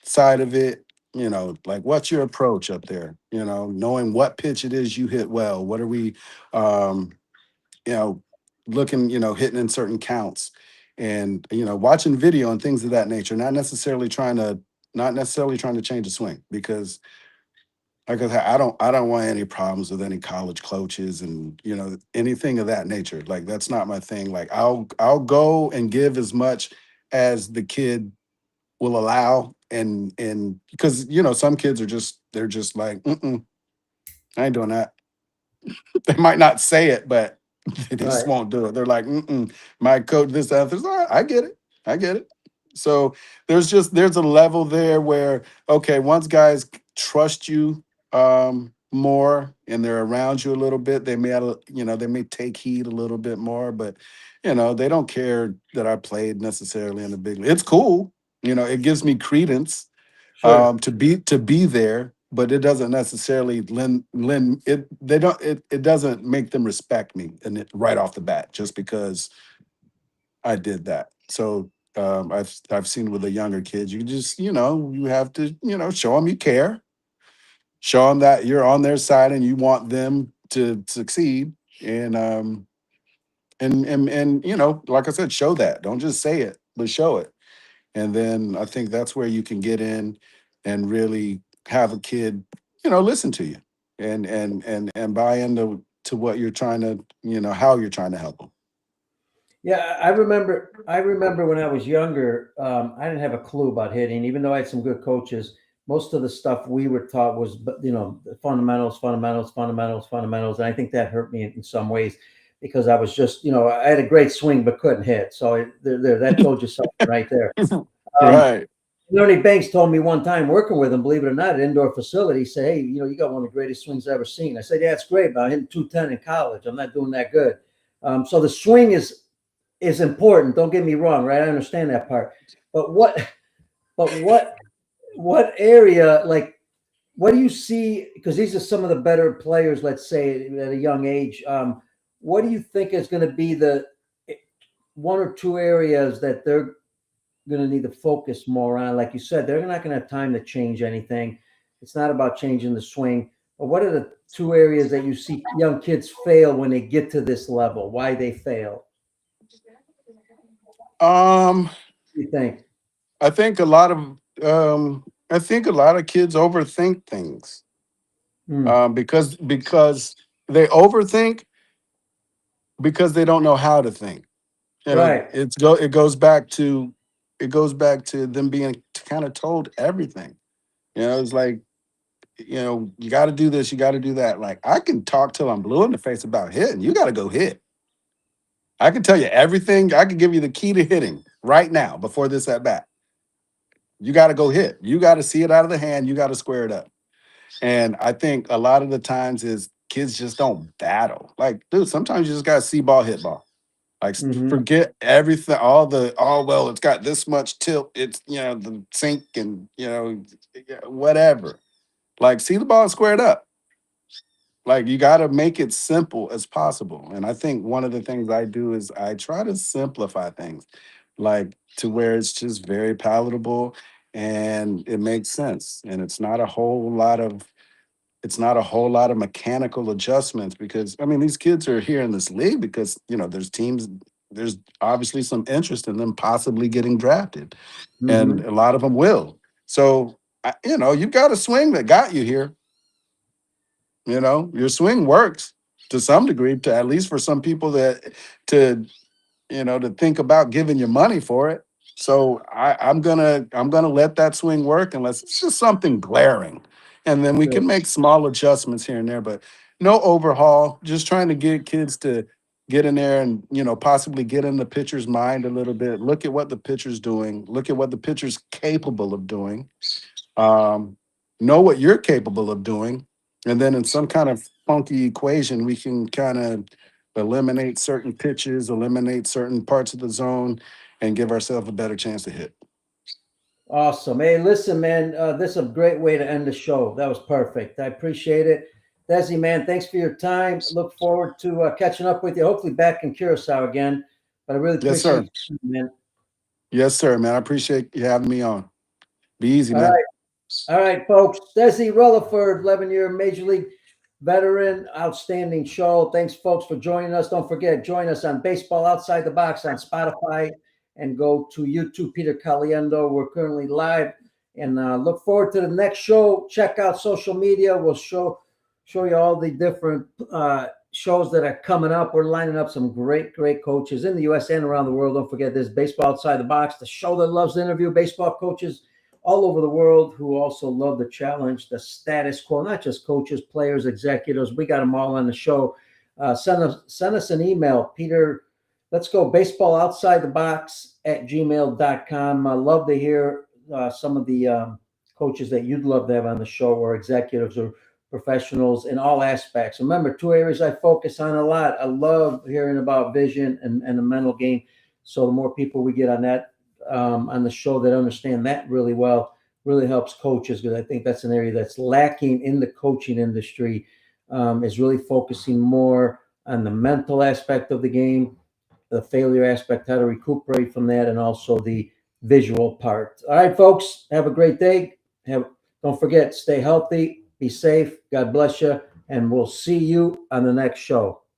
side of it. Like, what's your approach up there? Knowing what pitch it is you hit well. What are we? Um, you know, looking, hitting in certain counts, and watching video and things of that nature. Not necessarily trying to change the swing, because like I said, I don't want any problems with any college coaches and anything of that nature. Like, that's not my thing. Like, I'll go and give as much as the kid will allow, and because some kids they're just like, mm-mm, I ain't doing that. They might not say it, but they just Right. won't do it. They're like, mm-mm, my coach, this, that, this. All right, I get it. I get it. So there's a level there where, okay, once guys trust you more and they're around you a little bit, they may take heed a little bit more, but they don't care that I played necessarily in the big league. It's cool. It gives me credence Sure. to be there, but it doesn't necessarily lend it. They don't. It doesn't make them respect me and right off the bat just because I did that. So I've seen with the younger kids, you just you have to show them you care, show them that you're on their side and you want them to succeed, and like I said, show that. Don't just say it, but show it. And then I think that's where you can get in and really have a kid, listen to you and buy into what you're trying to, how you're trying to help them. Yeah, I remember. I remember when I was younger, I didn't have a clue about hitting, even though I had some good coaches. Most of the stuff we were taught was, fundamentals, fundamentals, fundamentals, fundamentals, and I think that hurt me in some ways because I was just, I had a great swing but couldn't hit. So that told you something right there. Um, Right. Ernie Banks told me one time working with him, believe it or not, at indoor facility, he said, "Hey, you got one of the greatest swings I've ever seen." I said, "Yeah, it's great, but I hit 210 in college. I'm not doing that good." So the swing is important. Don't get me wrong, right? I understand that part. But what area, like, what do you see? Because these are some of the better players, let's say, at a young age. What do you think is going to be the one or two areas that they're going to need to focus more on? Like you said, they're not going to have time to change anything. It's not about changing the swing. But what are the two areas that you see young kids fail when they get to this level? Why they fail? Um, What do you think? I think a lot of I think a lot of kids overthink things. Mm. because they overthink because they don't know how to think. You know, Right. it goes back to them being kind of told everything. You know, it's like, you know, you got to do this, you got to do that. Like, I can talk till I'm blue in the face about hitting. You got to go hit. I can tell you everything. I can give you the key to hitting right now before this at bat. You got to go hit. You got to see it out of the hand. You got to square it up. And I think a lot of the times is kids just don't battle. Like, dude, sometimes you just got to see ball, hit ball. Like, Hmm. forget everything, all the, oh, well, it's got this much tilt. It's, you know, the sink and, you know, whatever. Like, see the ball squared up. Like, you got to make it simple as possible. And I think one of the things I do is I try to simplify things, like to where it's just very palatable and it makes sense. And it's not a whole lot of mechanical adjustments, because I mean these kids are here in this league because, you know, there's obviously some interest in them possibly getting drafted, and Hmm. a lot of them will. So you know, you've got a swing that got you here. You know, your swing works to some degree, to at least for some people that to you know, to think about giving you money for it. So I'm gonna let that swing work unless it's just something glaring, and then we Good. can make small adjustments here and there, but no overhaul. Just trying to get kids to get in there and, you know, possibly get in the pitcher's mind a little bit. Look at what the pitcher's doing. Look at what the pitcher's capable of doing. Um, know what you're capable of doing, and then in some kind of funky equation, we can kind of eliminate certain pitches, eliminate certain parts of the zone, and give ourselves a better chance to hit. Awesome. Hey, listen, man, this is a great way to end the show. That was perfect. I appreciate it. Desi, man, thanks for your time. Look forward to catching up with you, hopefully back in Curacao again. But I really Yes, appreciate sir. you, man. Yes, sir, man. I appreciate you having me on. Be easy, All man. right. All right, folks. Desi Rutherford, 11-year Major League veteran, outstanding show. Thanks, folks, for joining us. Don't forget, join us on Baseball Outside the Box on Spotify and go to YouTube, Peter Caliendo. We're currently live, and look forward to the next show. Check out social media. We'll show you all the different shows that are coming up. We're lining up some great coaches in the U.S. and around the world. Don't forget this Baseball Outside the Box, the show that loves to interview baseball coaches all over the world who also love the challenge, the status quo, not just coaches, players, executives. We got them all on the show. Send us an email, Peter. Let's go baseball outside the box at gmail.com. I love to hear some of the coaches that you'd love to have on the show, or executives or professionals in all aspects. Remember, two areas I focus on a lot. I love hearing about vision and the mental game. So the more people we get on the show that understand that really well, really helps coaches, because I think that's an area that's lacking in the coaching industry, is really focusing more on the mental aspect of the game, the failure aspect, how to recuperate from that, and also the visual part. All right, folks, have a great day. Don't forget, stay healthy, be safe. God bless you, and we'll see you on the next show.